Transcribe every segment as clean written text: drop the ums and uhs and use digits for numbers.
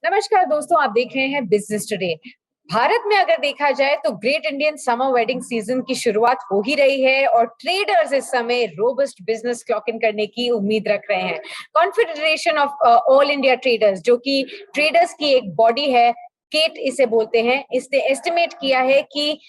नमस्कार दोस्तों, आप देख रहे हैं बिजनेस टुडे। भारत में अगर देखा जाए तो great Indian summer wedding season की शुरुआत हो ही रही है और ट्रेडर्स इस समय रोबस्ट बिजनेस क्लॉक इन करने की उम्मीद रख रहे हैं। Confederation of all India traders, जो कि ट्रेडर्स की एक बॉडी है, केट इसे बोलते हैं, इसने एस्टिमेट किया है कि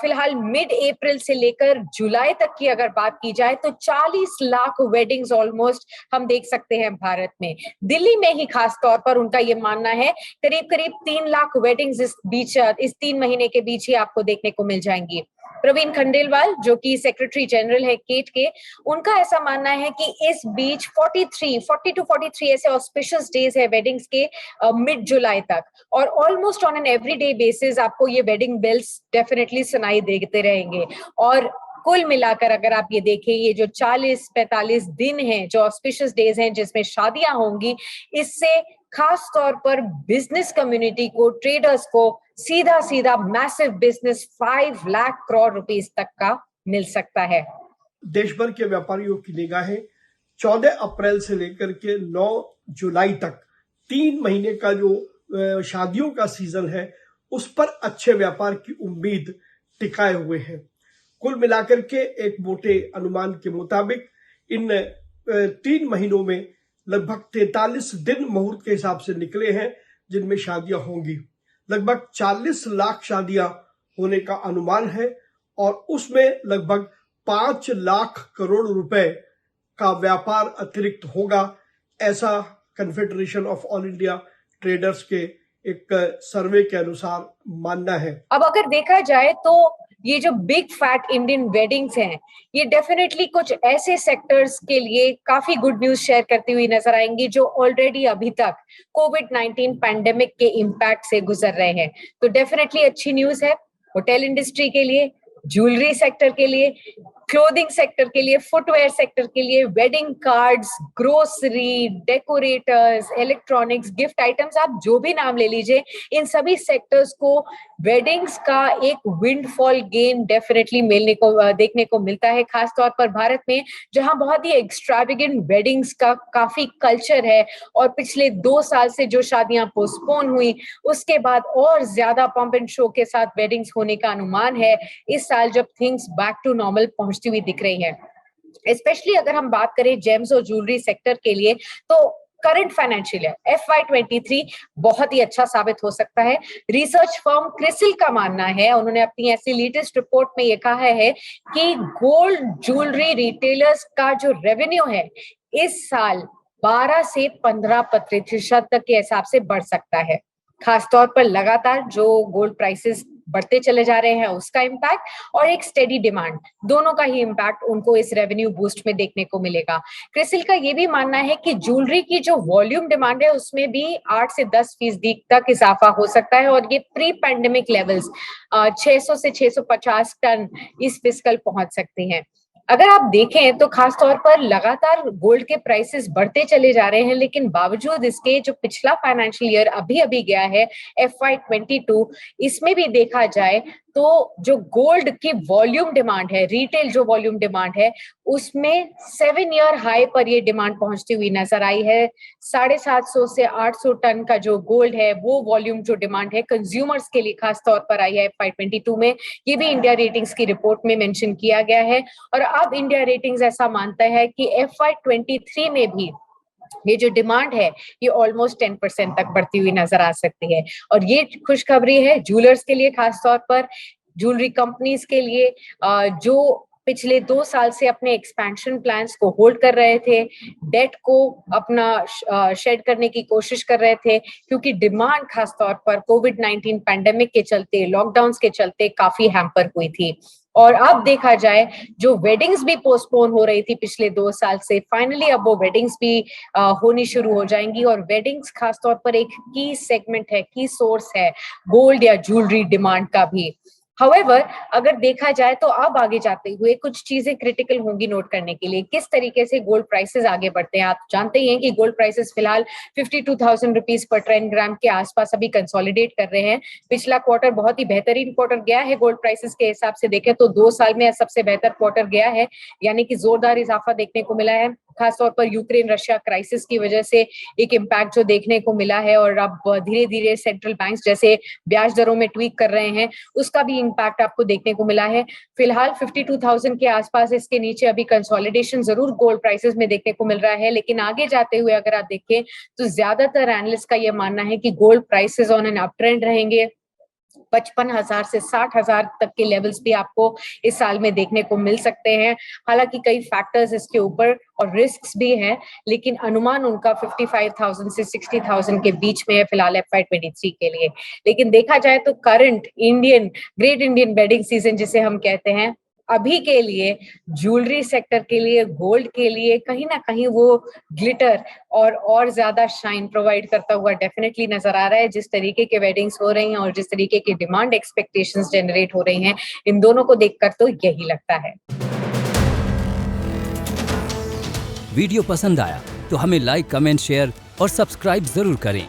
फिलहाल मिड अप्रैल से लेकर जुलाई तक की अगर बात की जाए तो 40 लाख वेडिंग्स ऑलमोस्ट हम देख सकते हैं भारत में। दिल्ली में ही खास तौर पर उनका ये मानना है करीब करीब 3 लाख वेडिंग्स इस 3 महीने के बीच ही आपको देखने को मिल जाएंगी। प्रवीण खंडेलवाल, जो कि सेक्रेटरी जनरल है केट के, उनका ऐसा मानना है कि इस बीच 40 टू 43 ऐसे ऑस्पिशियस डेज है वेडिंग्स के मिड जुलाई तक, और almost on an everyday basis आपको ये वेडिंग बेल्स डेफिनेटली सुनाई देते रहेंगे। और कुल मिलाकर अगर आप ये देखें, ये जो 40-45 दिन हैं, जो ऑस्पिशियस डेज हैं जिसमें शादियां होंगी, इससे खास तौर पर बिजनेस कम्युनिटी को, ट्रेडर्स को सीधा सीधा massive business 5 lakh crore rupees तक का मिल सकता है। देश भर के व्यापारियों की निगाहें 14 अप्रैल से लेकर के 9 जुलाई तक 3 महीने का जो शादियों का सीजन है उस पर अच्छे व्यापार की उम्मीद टिकाए हुए हैं। कुल मिलाकर के एक मोटे अनुमान के मुताबिक इन 3 महीनों में लगभग 43 दिन मुहूर्त के हिसाब से निकले हैं जिनमें शादियां होंगी। लगभग 40 लाख शादियां होने का अनुमान है और उसमें लगभग 5 लाख करोड़ रुपए का व्यापार अतिरिक्त होगा, ऐसा confederation of all India traders के एक सर्वे के अनुसार मानना है। अब अगर देखा जाए तो ये जो बिग फैट इंडियन वेडिंग्स हैं, ये डेफिनेटली कुछ ऐसे सेक्टर्स के लिए काफी गुड न्यूज शेयर करती हुई नजर आएंगी जो ऑलरेडी अभी तक कोविड-19 पैंडेमिक के इम्पैक्ट से गुजर रहे हैं। तो डेफिनेटली अच्छी न्यूज है होटल इंडस्ट्री के लिए, ज्वेलरी सेक्टर के लिए, क्लोथिंग सेक्टर के लिए, फुटवेयर सेक्टर के लिए, wedding cards, grocery, decorators, electronics, gift items, आप जो भी नाम ले लीजिए, इन सभी सेक्टर्स को वेडिंग्स का एक विंडफॉल गेन डेफिनेटली देखने को मिलता है। खास तौर पर भारत में, जहां बहुत ही एक्स्ट्रावेगेंट वेडिंग्स का काफी कल्चर है और पिछले 2 साल से जो शादियां पोस्टपोन हुई, उसके बाद और ज्यादा पंप एंड शो के साथ वेडिंग्स होने का अनुमान है इस साल, जब थिंग्स बैक टू नॉर्मल पहुंचती हुई दिख रही है। स्पेशली अगर हम बात करें जेम्स और ज्वेलरी सेक्टर के लिए, तो करंट फाइनेंशियल ईयर FY23 बहुत ही अच्छा साबित हो सकता है। रिसर्च फर्म क्रिसिल का मानना है, उन्होंने अपनी ऐसी लेटेस्ट रिपोर्ट में ये कहा है कि गोल्ड ज्वेलरी रिटेलर्स का जो रेवेन्यू है इस साल 12 से 15% तक के हिसाब से बढ़ सकता है। खासतौर पर लगातार जो गोल्ड प्राइसेस बढ़ते चले जा रहे हैं उसका इम्पैक्ट और एक स्टेडी डिमांड, दोनों का ही इम्पैक्ट उनको इस रेवेन्यू बूस्ट में देखने को मिलेगा। क्रिसिल का ये भी मानना है कि ज्वेलरी की जो वॉल्यूम डिमांड है उसमें भी 8 से 10% तक इजाफा हो सकता है और ये प्री पैंडेमिक लेवल्स 600 से 650 टन इस फिस्कल पहुंच सकते हैं। अगर आप देखें तो खास तौर पर लगातार गोल्ड के प्राइसेस बढ़ते चले जा रहे हैं, लेकिन बावजूद इसके जो पिछला फाइनेंशियल ईयर अभी अभी गया है FY22, इसमें भी देखा जाए तो जो गोल्ड की वॉल्यूम डिमांड है, रिटेल जो वॉल्यूम डिमांड है, उसमें 7 ईयर हाई पर ये डिमांड पहुंचती हुई नजर आई है। 750 से 800 टन का जो गोल्ड है, वो वॉल्यूम जो डिमांड है कंज्यूमर्स के लिए खास तौर पर आई है FY22 में। ये भी इंडिया रेटिंग्स की रिपोर्ट में मेंशन किया गया है और अब इंडिया रेटिंग्स ऐसा मानता है कि FY23 में भी ये जो डिमांड है ये ऑलमोस्ट 10% तक बढ़ती हुई नजर आ सकती है। और ये खुशखबरी है ज्वेलर्स के लिए, खासतौर पर ज्वेलरी कंपनीज के लिए जो पिछले 2 साल से अपने एक्सपेंशन प्लान्स को होल्ड कर रहे थे, डेट को अपना शेड करने की कोशिश कर रहे थे, क्योंकि डिमांड खासतौर पर कोविड-19 पैंडेमिक के चलते, लॉकडाउन्स के चलते काफी हैम्पर हुई थी। और अब देखा जाए जो वेडिंग्स भी पोस्टपोन हो रही थी पिछले 2 साल से, फाइनली अब वो वेडिंग्स भी होनी शुरू हो जाएंगी। और वेडिंग्स खासतौर पर एक की सेगमेंट है, की सोर्स है गोल्ड या ज्वेलरी डिमांड का भी। हाउएवर, अगर देखा जाए तो अब आगे जाते हुए कुछ चीजें क्रिटिकल होंगी नोट करने के लिए। किस तरीके से गोल्ड प्राइसेस आगे बढ़ते हैं, आप जानते ही हैं कि गोल्ड प्राइसेस फिलहाल 52,000 रुपीज पर 10 ग्राम के आसपास अभी कंसोलिडेट कर रहे हैं। पिछला क्वार्टर बहुत ही बेहतरीन क्वार्टर गया है गोल्ड प्राइसेस के हिसाब से देखें तो 2 साल में सबसे बेहतर क्वार्टर गया है, यानी कि जोरदार इजाफा देखने को मिला है। खासतौर पर यूक्रेन रशिया क्राइसिस की वजह से एक इम्पैक्ट जो देखने को मिला है, और अब धीरे धीरे सेंट्रल बैंक्स जैसे ब्याज दरों में ट्वीक कर रहे हैं, उसका भी इम्पैक्ट आपको देखने को मिला है। फिलहाल 52,000 के आसपास, इसके नीचे अभी कंसोलिडेशन जरूर गोल्ड प्राइसेस में देखने को मिल रहा है, लेकिन आगे जाते हुए अगर आप देखें तो ज्यादातर एनालिस्ट का यह मानना है कि gold prices on an up trend रहेंगे। 55,000 से 60,000 तक के लेवल्स भी आपको इस साल में देखने को मिल सकते हैं। हालांकि कई फैक्टर्स इसके ऊपर और रिस्क्स भी हैं, लेकिन अनुमान उनका 55,000 से 60,000 के बीच में है फिलहाल FY23 के लिए। लेकिन देखा जाए तो current great Indian wedding season जिसे हम कहते हैं, अभी के लिए ज्वेलरी सेक्टर के लिए, गोल्ड के लिए कहीं ना कहीं वो ग्लिटर और ज्यादा शाइन प्रोवाइड करता हुआ डेफिनेटली नजर आ रहा है। जिस तरीके के वेडिंग्स हो रही हैं और जिस तरीके की डिमांड एक्सपेक्टेशंस जनरेट हो रही हैं, इन दोनों को देखकर तो यही लगता है। वीडियो पसंद आया तो हमें लाइक, कमेंट, शेयर और सब्सक्राइब जरूर करें।